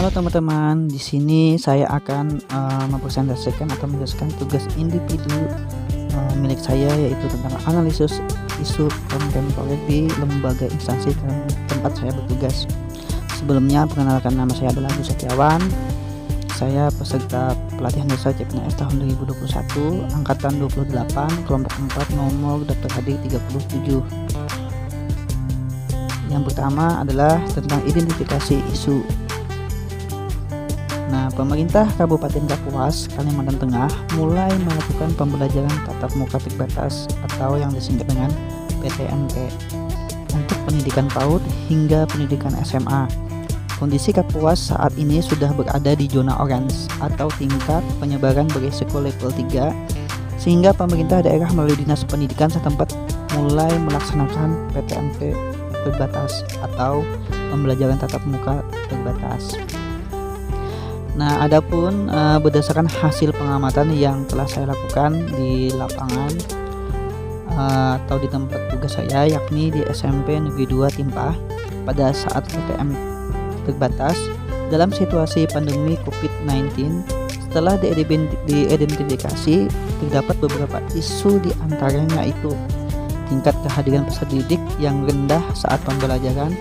Halo teman-teman, di sini saya akan mempresentasikan atau menjelaskan tugas individu milik saya, yaitu tentang analisis isu kontemporer di lembaga instansi tempat saya bertugas. Sebelumnya, perkenalkan, nama saya adalah Agus Setiawan. Saya peserta pelatihan desa CPNS tahun 2021, angkatan 28, kelompok 4, nomor daftar hadir 37. Yang pertama adalah tentang identifikasi isu. Nah, pemerintah Kabupaten Kapuas, Kalimantan Tengah mulai melakukan pembelajaran tatap muka terbatas atau yang disingkat dengan PTMT untuk pendidikan PAUD hingga pendidikan SMA. Kondisi Kapuas saat ini sudah berada di zona orange atau tingkat penyebaran berisiko level 3, sehingga pemerintah daerah melalui Dinas Pendidikan setempat mulai melaksanakan PTMT terbatas atau pembelajaran tatap muka terbatas. Nah, adapun berdasarkan hasil pengamatan yang telah saya lakukan di lapangan atau di tempat tugas saya, yakni di SMP Negeri 2 Timpah, pada saat PTM terbatas dalam situasi pandemi COVID-19, setelah diidentifikasi terdapat beberapa isu, di antaranya itu tingkat kehadiran peserta didik yang rendah saat pembelajaran,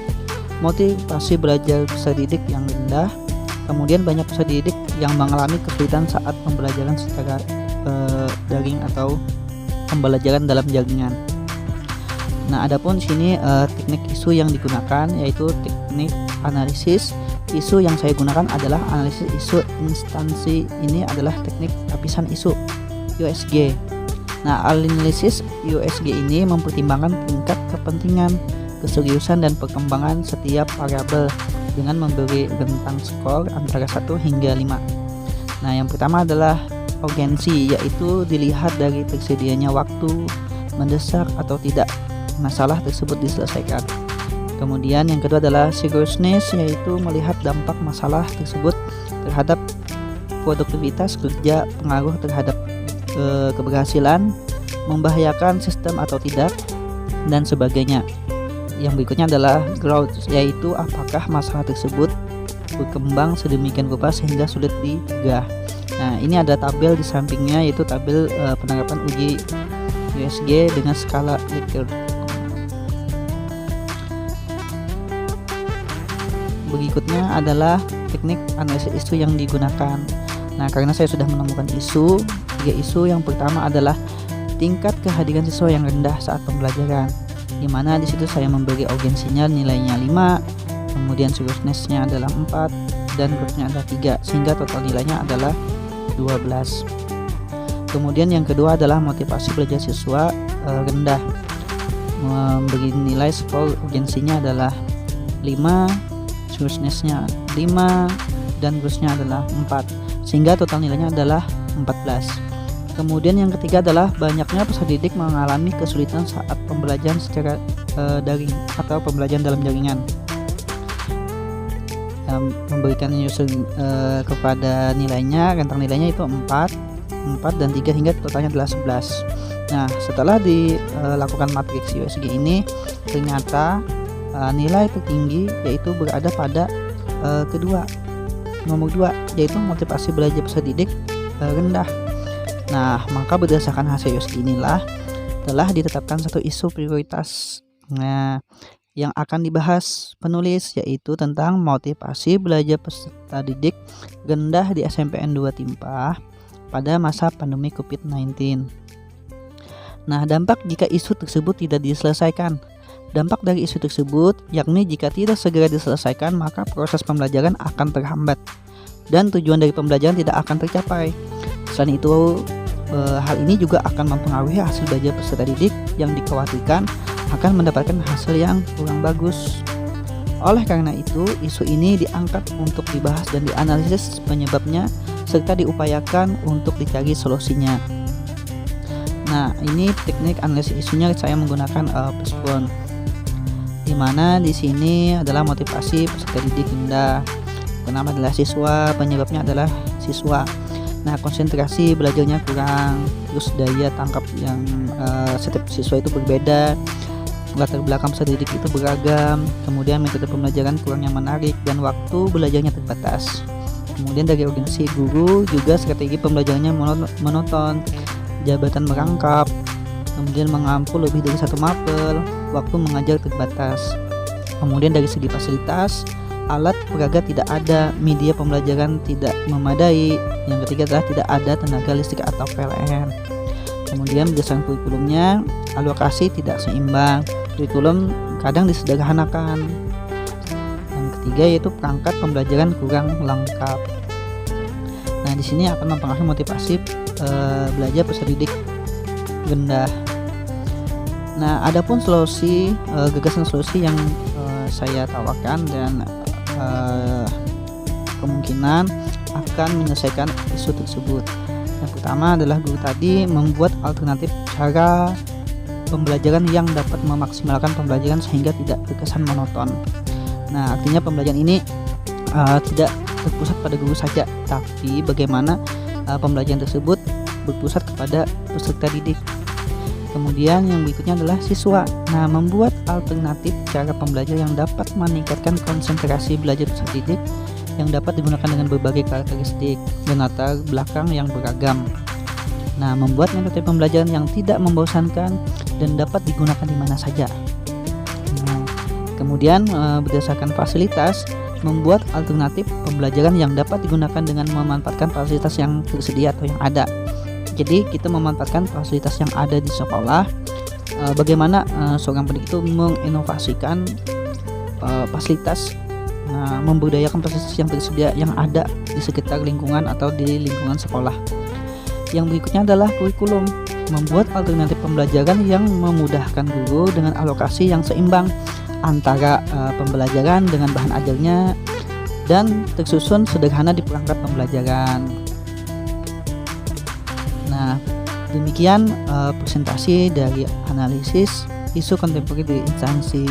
motivasi belajar peserta didik yang rendah, kemudian banyak peserta didik yang mengalami kesulitan saat pembelajaran secara daring atau pembelajaran dalam jaringan. Nah, adapun sini teknik isu yang digunakan yaitu teknik analisis isu. Yang saya gunakan adalah analisis isu instansi. Ini adalah teknik lapisan isu USG. Nah, analisis USG ini mempertimbangkan tingkat kepentingan, keseriusan, dan perkembangan setiap variabel dengan memberi rentang skor antara 1 hingga 5. Nah, yang pertama adalah urgensi, yaitu dilihat dari tersedianya waktu mendesak atau tidak masalah tersebut diselesaikan. Kemudian yang kedua adalah seriousness, yaitu melihat dampak masalah tersebut terhadap produktivitas kerja, pengaruh terhadap keberhasilan, membahayakan sistem atau tidak, dan sebagainya. Yang berikutnya adalah growth, yaitu apakah masalah tersebut berkembang sedemikian rupa sehingga sulit dicegah. Nah, ini ada tabel di sampingnya, yaitu tabel penerapan uji USG dengan skala Likert. Berikutnya adalah teknik analisis isu yang digunakan. Nah, karena saya sudah menemukan isu, 3 isu. Yang pertama adalah tingkat kehadiran siswa yang rendah saat pembelajaran, di mana di situ saya memberi urgensinya nilainya 5, kemudian seriousness-nya adalah 4, dan growth-nya adalah 3, sehingga total nilainya adalah 12. Kemudian yang kedua adalah motivasi belajar siswa rendah, memberi nilai skor urgensinya adalah 5, seriousness-nya 5, dan growth-nya adalah 4, sehingga total nilainya adalah 14. Kemudian yang ketiga adalah banyaknya peserta didik mengalami kesulitan saat pembelajaran secara daring atau pembelajaran dalam jaringan. Memberikan user kepada nilainya, rentang nilainya itu 4, dan 3, hingga totalnya adalah 11. Nah, setelah dilakukan matriks USG ini, ternyata nilai tertinggi yaitu berada pada nomor 2, yaitu motivasi belajar peserta didik rendah. Nah, maka berdasarkan hasil USG inilah telah ditetapkan satu isu prioritas yang akan dibahas penulis, yaitu tentang motivasi belajar peserta didik rendah di SMPN 2 Timpah pada masa pandemi COVID-19. Nah, dampak jika isu tersebut tidak diselesaikan. Dampak dari isu tersebut yakni jika tidak segera diselesaikan, maka proses pembelajaran akan terhambat dan tujuan dari pembelajaran tidak akan tercapai. Selain itu, hal ini juga akan mempengaruhi hasil belajar peserta didik yang dikhawatirkan akan mendapatkan hasil yang kurang bagus. Oleh karena itu, isu ini diangkat untuk dibahas dan dianalisis penyebabnya serta diupayakan untuk dicari solusinya. Nah, ini teknik analisis isunya saya menggunakan Pushbone, di mana di sini adalah motivasi peserta didik rendah, pertama adalah siswa, penyebabnya adalah siswa. Nah, konsentrasi belajarnya kurang, terus daya tangkap yang setiap siswa itu berbeda, latar belakang peserta didik itu beragam, kemudian metode pembelajaran kurang yang menarik, dan waktu belajarnya terbatas. Kemudian dari organisasi guru juga strategi pembelajarannya monoton, jabatan merangkap, kemudian mengampu lebih dari satu mapel, waktu mengajar terbatas. Kemudian dari segi fasilitas, alat peraga tidak ada, media pembelajaran tidak memadai. Yang ketiga adalah tidak ada tenaga listrik atau PLN. Kemudian berdasarkan kurikulumnya, alokasi tidak seimbang, kurikulum kadang disederhanakan. Yang ketiga yaitu perangkat pembelajaran kurang lengkap. Nah, di sini akan mempengaruhi motivasi belajar peserta didik rendah. Nah, adapun solusi, gagasan solusi yang saya tawarkan dan kemungkinan akan menyelesaikan isu tersebut. Yang pertama adalah guru tadi membuat alternatif cara pembelajaran yang dapat memaksimalkan pembelajaran sehingga tidak terkesan monoton. Nah, artinya pembelajaran ini tidak terpusat pada guru saja, tapi bagaimana pembelajaran tersebut berpusat kepada peserta didik. Kemudian yang berikutnya adalah siswa. Nah, membuat alternatif cara pembelajaran yang dapat meningkatkan konsentrasi belajar peserta didik yang dapat digunakan dengan berbagai karakteristik dan latar belakang yang beragam. Nah, membuat metode pembelajaran yang tidak membosankan dan dapat digunakan di mana saja. Nah, kemudian berdasarkan fasilitas, membuat alternatif pembelajaran yang dapat digunakan dengan memanfaatkan fasilitas yang tersedia atau yang ada. Jadi kita memanfaatkan fasilitas yang ada di sekolah. Bagaimana seorang pendidik itu menginovasikan fasilitas, memberdayakan fasilitas yang tersedia yang ada di sekitar lingkungan atau di lingkungan sekolah. Yang berikutnya adalah kurikulum, membuat alternatif pembelajaran yang memudahkan guru dengan alokasi yang seimbang antara pembelajaran dengan bahan ajarnya dan tersusun sederhana di perangkat pembelajaran. Nah, demikian presentasi dari analisis isu kontemporer di instansi.